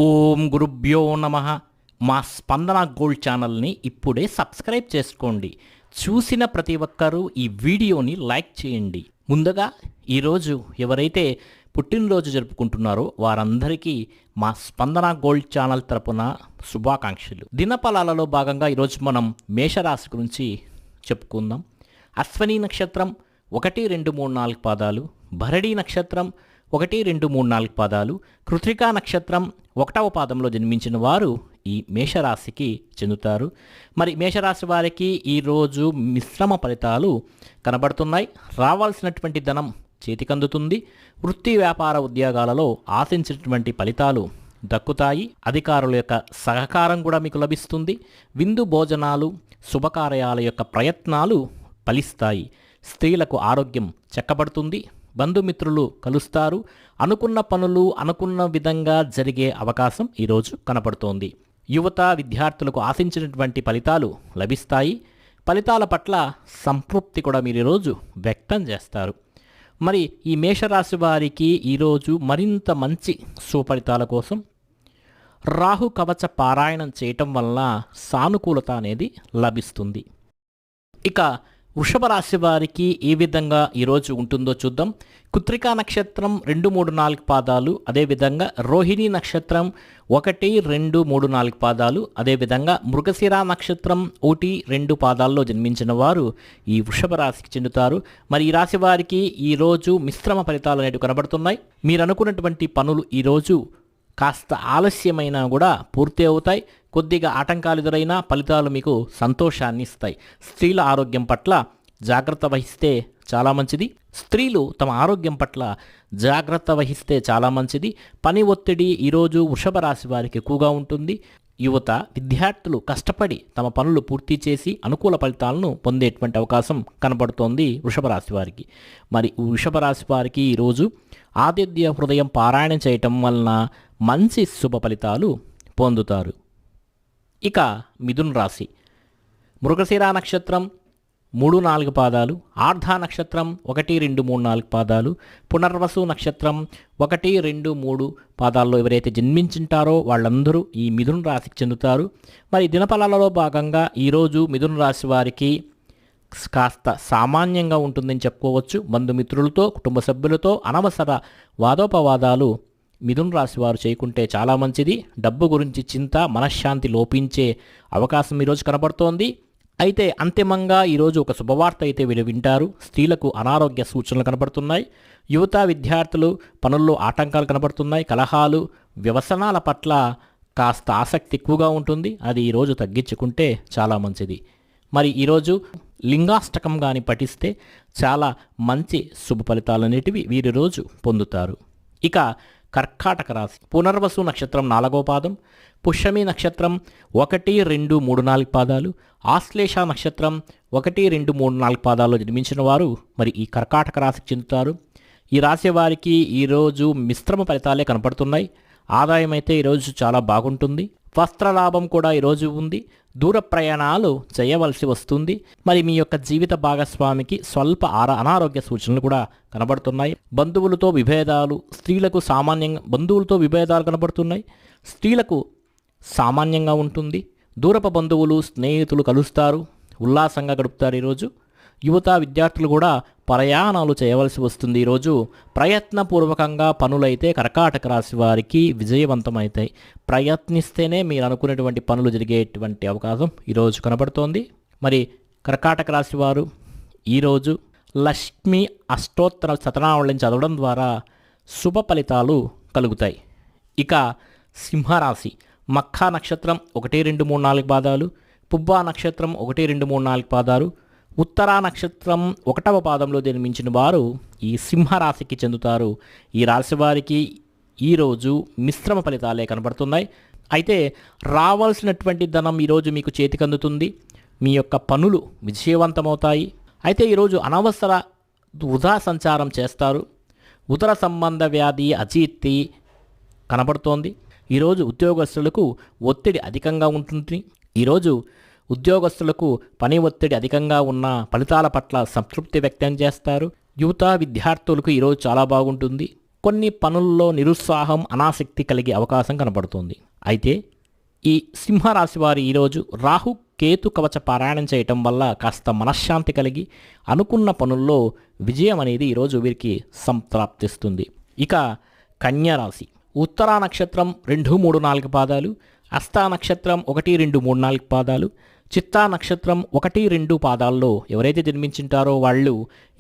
ఓం గురుభ్యో నమః. మా స్పందన గోల్డ్ ఛానల్ని ఇప్పుడే సబ్స్క్రైబ్ చేసుకోండి. చూసిన ప్రతి ఒక్కరూ ఈ వీడియోని లైక్ చేయండి. ముందుగా ఈరోజు ఎవరైతే పుట్టినరోజు జరుపుకుంటున్నారో వారందరికీ మా స్పందన గోల్డ్ ఛానల్ తరపున శుభాకాంక్షలు. దినఫలాలలో భాగంగా ఈరోజు మనం మేషరాశి గురించి చెప్పుకుందాం. అశ్వని నక్షత్రం 1, 2, 3, 4 పాదాలు, భరణి నక్షత్రం 1, 2, 3, 4 పాదాలు, కృత్తికా నక్షత్రం 1వ పాదంలో జన్మించిన వారు ఈ మేషరాశికి చెందుతారు. మరి మేషరాశి వారికి ఈరోజు మిశ్రమ ఫలితాలు కనబడుతున్నాయి. రావాల్సినటువంటి ధనం చేతికందుతుంది. వృత్తి వ్యాపార ఉద్యోగాలలో ఆశించినటువంటి ఫలితాలు దక్కుతాయి. అధికారుల యొక్క సహకారం కూడా మీకు లభిస్తుంది. విందు భోజనాలు, శుభకార్యాల యొక్క ప్రయత్నాలు ఫలిస్తాయి. స్త్రీలకు ఆరోగ్యం చక్కబడుతుంది. బంధుమిత్రులు కలుస్తారు. అనుకున్న పనులు అనుకున్న విధంగా జరిగే అవకాశం ఈరోజు కనపడుతోంది. యువత విద్యార్థులకు ఆశించినటువంటి ఫలితాలు లభిస్తాయి. ఫలితాల పట్ల సంతృప్తి కూడా మీరు ఈరోజు వ్యక్తం చేస్తారు. మరి ఈ మేషరాశి వారికి ఈరోజు మరింత మంచి సుఫలితాల కోసం రాహు కవచ పారాయణం చేయటం వల్ల సానుకూలత అనేది లభిస్తుంది. ఇక వృషభ రాశి వారికి ఏ విధంగా ఈరోజు ఉంటుందో చూద్దాం. కృత్తికా నక్షత్రం 2, 3, 4 పాదాలు, అదేవిధంగా రోహిణి నక్షత్రం 1, 2, 3, 4 పాదాలు, అదేవిధంగా మృగశిర నక్షత్రం 1, 2 పాదాల్లో జన్మించిన వారు ఈ వృషభ రాశికి చెందుతారు. మరి ఈ రాశి వారికి ఈరోజు మిశ్రమ ఫలితాలు అనేవి కనబడుతున్నాయి. మీరు అనుకున్నటువంటి పనులు ఈరోజు కాస్త ఆలస్యమైనా కూడా పూర్తి అవుతాయి. కొద్దిగా ఆటంకాలు ఎదురైనా ఫలితాలు మీకు సంతోషాన్ని ఇస్తాయి. స్త్రీల ఆరోగ్యం పట్ల జాగ్రత్త వహిస్తే చాలా మంచిది. స్త్రీలు తమ ఆరోగ్యం పట్ల జాగ్రత్త వహిస్తే చాలా మంచిది. పని ఒత్తిడి ఈరోజు వృషభ రాశి వారికి ఎక్కువగా ఉంటుంది. యువత విద్యార్థులు కష్టపడి తమ పనులు పూర్తి చేసి అనుకూల ఫలితాలను పొందేటువంటి అవకాశం కనబడుతోంది వృషభ రాశి వారికి. మరి వృషభ రాశి వారికి ఈరోజు ఆదిత్య హృదయం పారాయణం చేయటం వలన మంచి శుభ ఫలితాలు పొందుతారు. ఇక మిథున రాశి మృగశిర నక్షత్రం 3, 4 పాదాలు, ఆర్ధ నక్షత్రం 1, 2, 3, 4 పాదాలు, పునర్వసు నక్షత్రం 1, 2, 3 పాదాల్లో ఎవరైతే జన్మించుంటారో వాళ్ళందరూ ఈ మిథున రాశికి చెందుతారు. మరి దినఫలాలలో భాగంగా ఈరోజు మిథున రాశి వారికి కాస్త సామాన్యంగా ఉంటుందని చెప్పుకోవచ్చు. బంధుమిత్రులతో, కుటుంబ సభ్యులతో అనవసర వాదోపవాదాలు మిథున రాశి వారు చేయకుంటే చాలా మంచిది. డబ్బు గురించి చింత, మనశ్శాంతి లోపించే అవకాశం ఈరోజు కనబడుతోంది. అయితే అంతిమంగా ఈరోజు ఒక శుభవార్త అయితే వీరు వింటారు. స్త్రీలకు అనారోగ్య సూచనలు కనబడుతున్నాయి. యువత విద్యార్థులు పనుల్లో ఆటంకాలు కనబడుతున్నాయి. కలహాలు, వ్యసనాల పట్ల కాస్త ఆసక్తి ఎక్కువగా ఉంటుంది. అది ఈరోజు తగ్గించుకుంటే చాలా మంచిది. మరి ఈరోజు లింగాష్టకం కానీ పఠిస్తే చాలా మంచి శుభ ఫలితాలు అనేటివి వీరి రోజు పొందుతారు. ఇక కర్కాటక రాశి పునర్వసు నక్షత్రం 4వ పాదం, పుష్యమి నక్షత్రం 1, 2, 3, 4 పాదాలు, ఆశ్లేష నక్షత్రం 1, 2, 3, 4 పాదాల్లో జన్మించిన వారు మరి ఈ కర్కాటక రాశికి చెందుతారు. ఈ రాశి వారికి ఈరోజు మిశ్రమ ఫలితాలే కనపడుతున్నాయి. ఆదాయం అయితే ఈరోజు చాలా బాగుంటుంది. వస్త్రలాభం కూడా ఈరోజు ఉంది. దూర ప్రయాణాలు చేయవలసి వస్తుంది. మరి మీ యొక్క జీవిత భాగస్వామికి స్వల్ప అనారోగ్య సూచనలు కూడా కనబడుతున్నాయి. బంధువులతో విభేదాలు, స్త్రీలకు సామాన్యంగా బంధువులతో విభేదాలు కనబడుతున్నాయి. స్త్రీలకు సామాన్యంగా ఉంటుంది. దూరపు బంధువులు, స్నేహితులు కలుస్తారు, ఉల్లాసంగా గడుపుతారు. ఈరోజు యువత విద్యార్థులు కూడా ప్రయాణాలు చేయవలసి వస్తుంది. ఈరోజు ప్రయత్నపూర్వకంగా పనులైతే కర్కాటక రాశి వారికి విజయవంతమవుతాయి. ప్రయత్నిస్తేనే మీరు అనుకునేటువంటి పనులు జరిగేటువంటి అవకాశం ఈరోజు కనబడుతోంది. మరి కర్కాటక రాశి వారు ఈరోజు లక్ష్మీ అష్టోత్తర శతనావళిని చదవడం ద్వారా శుభ ఫలితాలు కలుగుతాయి. ఇక సింహరాశి మఖా నక్షత్రం 1, 2, 3, 4 పాదాలు, పుబ్బా నక్షత్రం 1, 2, 3, 4 పాదాలు, ఉత్తరా నక్షత్రం 1వ పాదంలో జన్మించిన వారు ఈ సింహరాశికి చెందుతారు. ఈ రాశి వారికి ఈరోజు మిశ్రమ ఫలితాలే కనబడుతున్నాయి. అయితే రావాల్సినటువంటి ధనం ఈరోజు మీకు చేతికందుతుంది. మీ యొక్క పనులు విజయవంతమవుతాయి. అయితే ఈరోజు అనవసర వృధా సంచారం చేస్తారు. ఉదర సంబంధ వ్యాధి, అజీర్తి కనబడుతోంది. ఈరోజు ఉద్యోగస్తులకు ఒత్తిడి అధికంగా ఉంటుంది. ఈరోజు ఉద్యోగస్తులకు పని ఒత్తిడి అధికంగా ఉన్న ఫలితాల పట్ల సంతృప్తి వ్యక్తం చేస్తారు. యువత విద్యార్థులకు ఈరోజు చాలా బాగుంటుంది. కొన్ని పనుల్లో నిరుత్సాహం అనాసక్తి కలిగే అవకాశం కనబడుతుంది. అయితే ఈ సింహరాశి వారి ఈరోజు రాహు కేతు కవచ పారాయణం చేయటం వల్ల కాస్త మనశ్శాంతి కలిగి అనుకున్న పనుల్లో విజయం అనేది ఈరోజు వీరికి సంప్రాప్తిస్తుంది. ఇక కన్యా రాశి ఉత్తరా నక్షత్రం 2, 3, 4 పాదాలు, హస్తా నక్షత్రం 1, 2, 3, 4 పాదాలు, చిత్తా నక్షత్రం 1, 2 పాదాల్లో ఎవరైతే జన్మించింటారో వాళ్ళు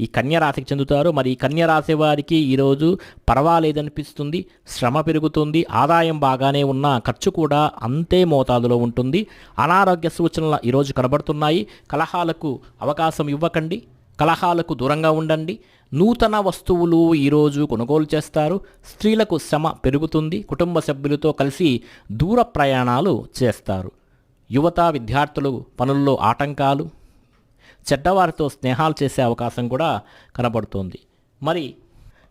ఈ కన్యా రాశికి చెందుతారో. మరి ఈ కన్యా రాశి వారికి ఈరోజు పర్వాలేదనిపిస్తుంది, శ్రమ పెరుగుతుంది, ఆదాయం బాగానే ఉన్నా ఖర్చు కూడా అంతే మోతాదులో ఉంటుంది. అనారోగ్య సూచనలు ఈరోజు కనబడుతున్నాయి. కలహాలకు అవకాశం ఇవ్వకండి, కలహాలకు దూరంగా ఉండండి. నూతన వస్తువులు ఈరోజు కొనుగోలు చేస్తారు. స్త్రీలకు శ్రమ పెరుగుతుంది. కుటుంబ సభ్యులతో కలిసి దూర ప్రయాణాలు చేస్తారు. యువత విద్యార్థులు పనుల్లో ఆటంకాలు, చెడ్డవారితో స్నేహాలు చేసే అవకాశం కూడా కనబడుతోంది. మరి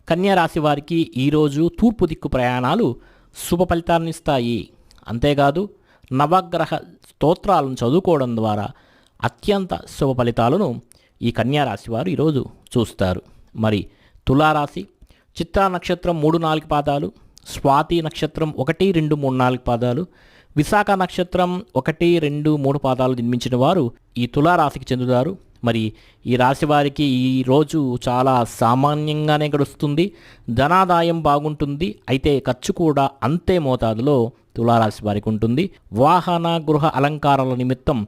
కన్యా రాశి వారికి ఈరోజు తూర్పు దిక్కు ప్రయాణాలు శుభ ఫలితాలను ఇస్తాయి. అంతేకాదు నవగ్రహ స్తోత్రాలను చదువుకోవడం ద్వారా అత్యంత శుభ ఫలితాలను ఈ కన్యా రాశి వారు ఈరోజు చూస్తారు. మరి తులారాశి చిత్రా నక్షత్రం 3, 4 పాదాలు, స్వాతి నక్షత్రం 1, 2, 3, 4 పాదాలు, విశాఖ నక్షత్రం 1, 2, 3 పాదాలు జన్మించిన వారు ఈ తులారాశికి చెందుతారు. మరి ఈ రాశి వారికి ఈరోజు చాలా సామాన్యంగానే గడుస్తుంది. ధనాదాయం బాగుంటుంది. అయితే ఖర్చు కూడా అంతే మోతాదులో తులారాశి వారికి ఉంటుంది. వాహన గృహ అలంకారాల నిమిత్తం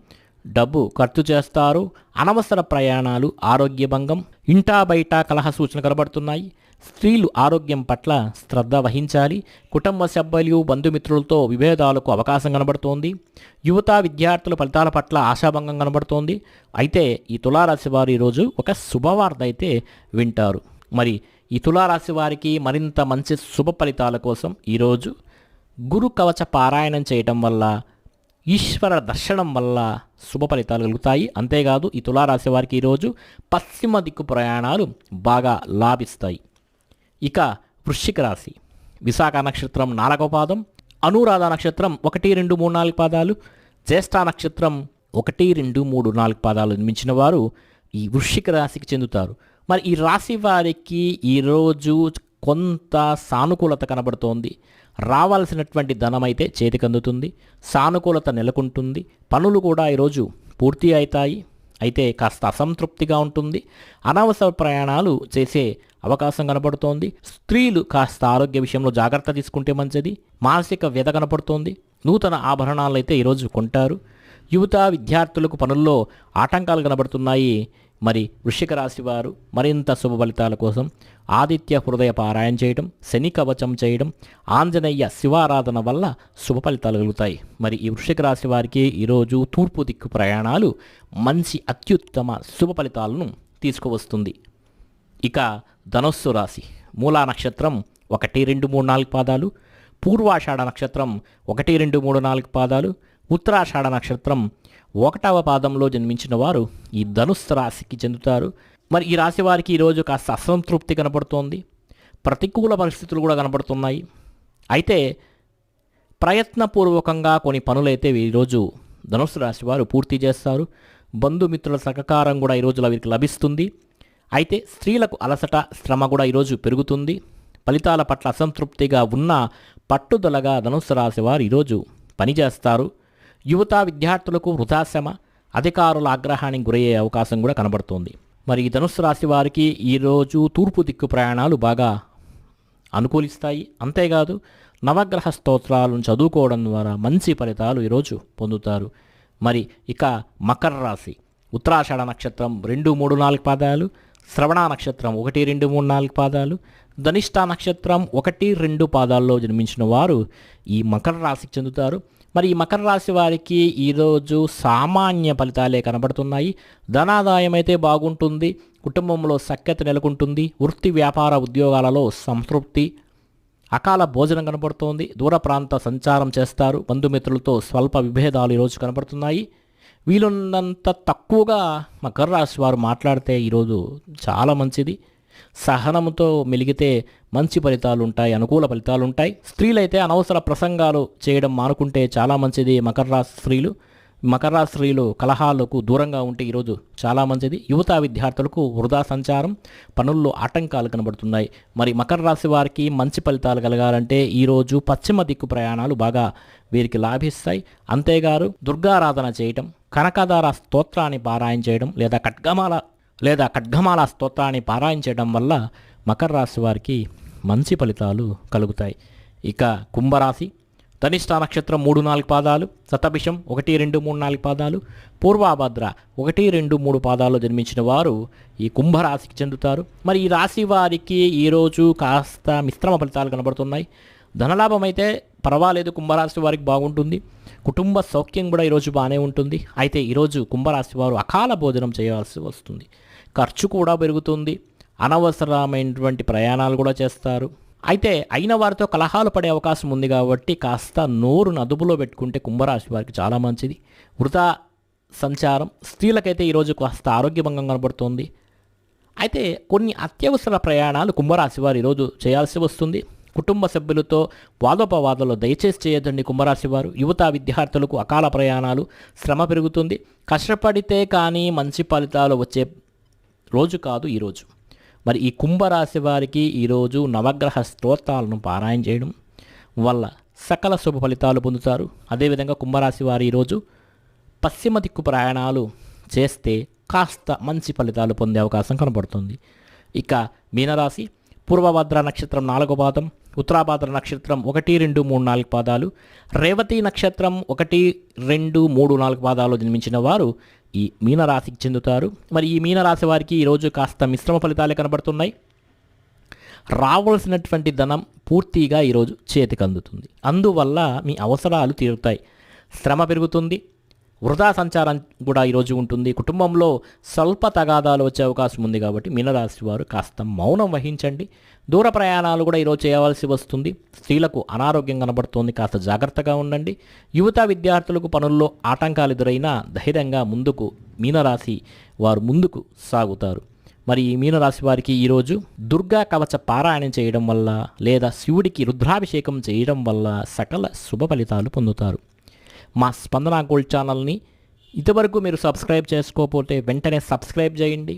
డబ్బు ఖర్చు చేస్తారు. అనవసర ప్రయాణాలు, ఆరోగ్య భంగం, ఇంటా బయట కలహ సూచనలు కనబడుతున్నాయి. స్త్రీలు ఆరోగ్యం పట్ల శ్రద్ధ వహించాలి. కుటుంబ సభ్యులు బంధుమిత్రులతో విభేదాలకు అవకాశం కనబడుతోంది. యువత విద్యార్థుల ఫలితాల పట్ల ఆశాభంగం కనబడుతోంది. అయితే ఈ తులారాశి వారు ఈరోజు ఒక శుభవార్త అయితే వింటారు. మరి ఈ తులారాశి వారికి మరింత మంచి శుభ ఫలితాల కోసం ఈరోజు గురు కవచ పారాయణం చేయటం వల్ల, ఈశ్వర దర్శనం వల్ల శుభ ఫలితాలు కలుగుతాయి. అంతేకాదు ఈ తులారాశి వారికి ఈరోజు పశ్చిమ దిక్కు ప్రయాణాలు బాగా లాభిస్తాయి. ఇక వృశ్చిక రాశి విశాఖ నక్షత్రం 4వ పాదం, అనురాధ నక్షత్రం 1, 2, 3, 4 పాదాలు, జ్యేష్ఠ నక్షత్రం 1, 2, 3, 4 పాదాలు నిర్మించిన వారు ఈ వృశ్చిక రాశికి చెందుతారు. మరి ఈ రాశి వారికి ఈరోజు కొంత సానుకూలత కనబడుతోంది. రావాల్సినటువంటి ధనం అయితే చేతికి అందుతుంది. సానుకూలత నెలకొంటుంది. పనులు కూడా ఈరోజు పూర్తి అవుతాయి. అయితే కాస్త అసంతృప్తిగా ఉంటుంది. అనవసర ప్రయాణాలు చేసే అవకాశం కనబడుతోంది. స్త్రీలు కాస్త ఆరోగ్య విషయంలో జాగ్రత్త తీసుకుంటే మంచిది. మానసిక వ్యధ కనబడుతోంది. నూతన ఆభరణాలు అయితే ఈరోజు కొంటారు. యువత విద్యార్థులకు పనుల్లో ఆటంకాలు కనబడుతున్నాయి. మరి వృశ్చిక రాశి వారు మరింత శుభ ఫలితాల కోసం ఆదిత్య హృదయ పారాయణ చేయడం, శని కవచం చేయడం, ఆంజనేయ శివారాధన వల్ల శుభ ఫలితాలు కలుగుతాయి. మరి ఈ వృశ్చిక రాశి వారికి ఈరోజు తూర్పు దిక్కు ప్రయాణాలు మంచి అత్యుత్తమ శుభ ఫలితాలను తీసుకువస్తుంది. ఇక ధనుస్సు రాశి మూలా నక్షత్రం 1, 2, 3, 4 పాదాలు, పూర్వాషాఢ నక్షత్రం 1, 2, 3, 4 పాదాలు, ఉత్తరాషాఢ నక్షత్రం 1వ పాదంలో జన్మించిన వారు ఈ ధనుస్సు రాశికి చెందుతారు. మరి ఈ రాశి వారికి ఈరోజు కాస్త అసంతృప్తి కనబడుతోంది. ప్రతికూల పరిస్థితులు కూడా కనబడుతున్నాయి. అయితే ప్రయత్నపూర్వకంగా కొన్ని పనులైతే ఈరోజు ధనుస్సు రాశి వారు పూర్తి చేస్తారు. బంధుమిత్రుల సహకారం కూడా ఈరోజు వీరికి లభిస్తుంది. అయితే స్త్రీలకు అలసట, శ్రమ కూడా ఈరోజు పెరుగుతుంది. ఫలితాల పట్ల అసంతృప్తిగా ఉన్న పట్టుదలగా ధనుస్సు రాశి వారు ఈరోజు పనిచేస్తారు. యువత విద్యార్థులకు వృధాశ్రమ, అధికారుల ఆగ్రహానికి గురయ్యే అవకాశం కూడా కనబడుతోంది. మరి ఈ ధనుస్సు రాశి వారికి ఈరోజు తూర్పు దిక్కు ప్రయాణాలు బాగా అనుకూలిస్తాయి. అంతేకాదు నవగ్రహ స్తోత్రాలను చదువుకోవడం ద్వారా మంచి ఫలితాలు ఈరోజు పొందుతారు. మరి ఇక మకర రాశి ఉత్తరాషాఢ నక్షత్రం 2, 3, 4 పాదాలు, శ్రవణ నక్షత్రం 1, 2, 3, 4 పాదాలు, ధనిష్ఠ నక్షత్రం 1, 2 పాదాల్లో జన్మించిన వారు ఈ మకర రాశికి చెందుతారు. మరి ఈ మకర రాశి వారికి ఈరోజు సామాన్య ఫలితాలే కనబడుతున్నాయి. ధనాదాయం అయితే బాగుంటుంది. కుటుంబంలో సఖ్యత నెలకొంటుంది. వృత్తి వ్యాపార ఉద్యోగాలలో సంతృప్తి, అకాల భోజనం కనబడుతోంది. దూర ప్రాంత సంచారం చేస్తారు. బంధుమిత్రులతో స్వల్ప విభేదాలు ఈరోజు కనబడుతున్నాయి. వీలున్నంత తక్కువగా మకర రాశి వారు మాట్లాడితే ఈరోజు చాలా మంచిది. సహనంతో మెలిగితే మంచి ఫలితాలు ఉంటాయి, అనుకూల ఫలితాలు ఉంటాయి. స్త్రీలైతే అనవసర ప్రసంగాలు చేయడం మానుకుంటే చాలా మంచిది. మకర రాశి స్త్రీలు మకర రాశి స్త్రీలు కలహాలకు దూరంగా ఉంటే ఈరోజు చాలా మంచిది. యువత విద్యార్థులకు వృధా సంచారం, పనుల్లో ఆటంకాలు కనబడుతున్నాయి. మరి మకర రాశి వారికి మంచి ఫలితాలు కలగాలంటే ఈరోజు పశ్చిమ దిక్కు ప్రయాణాలు బాగా వీరికి లాభిస్తాయి. అంతేగారు దుర్గారాధన చేయటం, కనకదార స్తోత్రాన్ని పారాయణ చేయడం లేదా ఖడ్గమాల స్తోత్రాన్ని పారాయణ చేయడం వల్ల మకర రాశి వారికి మంచి ఫలితాలు కలుగుతాయి. ఇక కుంభరాశి ధనిష్ట నక్షత్రం 3-4 పాదాలు, శతభిషం 1, 2, 3, 4 పాదాలు, పూర్వాభద్ర 1, 2, 3 పాదాలు జన్మించిన వారు ఈ కుంభరాశికి చెందుతారు. మరి ఈ రాశి వారికి ఈరోజు కాస్త మిశ్రమ ఫలితాలు కనబడుతున్నాయి. ధనలాభం అయితే పర్వాలేదు, కుంభరాశి వారికి బాగుంటుంది. కుటుంబ సౌఖ్యం కూడా ఈరోజు బాగానే ఉంటుంది. అయితే ఈరోజు కుంభరాశి వారు అకాల భోజనం చేయాల్సి వస్తుంది. ఖర్చు కూడా పెరుగుతుంది. అనవసరమైనటువంటి ప్రయాణాలు కూడా చేస్తారు. అయితే అయిన వారితో కలహాలు పడే అవకాశం ఉంది కాబట్టి కాస్త నోరును అదుపులో పెట్టుకుంటే కుంభరాశి వారికి చాలా మంచిది. వృధా సంచారం స్త్రీలకైతే ఈరోజు కాస్త ఆరోగ్యభంగం కనబడుతోంది. అయితే కొన్ని అత్యవసర ప్రయాణాలు కుంభరాశి వారు ఈరోజు చేయాల్సి వస్తుంది. కుటుంబ సభ్యులతో వాదోపవాదాలు దయచేసి చేయొద్దండి కుంభరాశి వారు. యువత విద్యార్థులకు అకాల ప్రయాణాలు, శ్రమ పెరుగుతుంది. కష్టపడితే కానీ మంచి ఫలితాలు వచ్చే రోజు కాదు ఈరోజు. మరి ఈ కుంభరాశి వారికి ఈరోజు నవగ్రహ స్తోత్రాలను పారాయణ చేయడం వల్ల సకల శుభ ఫలితాలు పొందుతారు. అదేవిధంగా కుంభరాశి వారు ఈరోజు పశ్చిమ దిక్కు ప్రయాణాలు చేస్తే కాస్త మంచి ఫలితాలు పొందే అవకాశం కనబడుతుంది. ఇక మీనరాశి పూర్వభద్ర నక్షత్రం 4వ పాదం, ఉత్తరాభద్ర నక్షత్రం 1, 2, 3, 4 పాదాలు, రేవతి నక్షత్రం 1, 2, 3, 4 పాదాలు జన్మించిన వారు ఈ మీనరాశికి చెందుతారు. మరి ఈ మీనరాశి వారికి ఈరోజు కాస్త మిశ్రమ ఫలితాలే కనబడుతున్నాయి. రావాల్సినటువంటి ధనం పూర్తిగా ఈరోజు చేతికి అందుతుంది. అందువల్ల మీ అవసరాలు తీరుతాయి. శ్రమ పెరుగుతుంది. వృధా సంచారం కూడా ఈరోజు ఉంటుంది. కుటుంబంలో స్వల్ప తగాదాలు వచ్చే అవకాశం ఉంది కాబట్టి మీనరాశి వారు కాస్త మౌనం వహించండి. దూర ప్రయాణాలు కూడా ఈరోజు చేయవలసి వస్తుంది. స్త్రీలకు అనారోగ్యం కనబడుతోంది, కాస్త జాగ్రత్తగా ఉండండి. యువత విద్యార్థులకు పనుల్లో ఆటంకాలు ఎదురైనా ధైర్యంగా మీనరాశి వారు ముందుకు సాగుతారు. మరి ఈ మీనరాశి వారికి ఈరోజు దుర్గా కవచ పారాయణం చేయడం వల్ల లేదా శివుడికి రుద్రాభిషేకం చేయడం వల్ల సకల శుభ ఫలితాలు పొందుతారు. మా స్పందన గోల్డ్ ఛానల్ని ఇంతవరకు మీరు సబ్స్క్రైబ్ చేసుకోకపోతే వెంటనే సబ్స్క్రైబ్ చేయండి.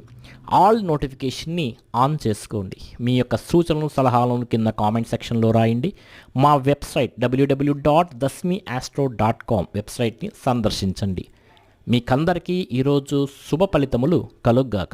ఆల్ నోటిఫికేషన్ని ఆన్ చేసుకోండి. మీ యొక్క సూచనలు సలహాలను కింద కామెంట్ సెక్షన్లో రాయండి. మా వెబ్సైట్ www.dasmiastro.com వెబ్సైట్ని సందర్శించండి. మీకందరికీ ఈరోజు శుభ ఫలితములు కలుగ్గాక.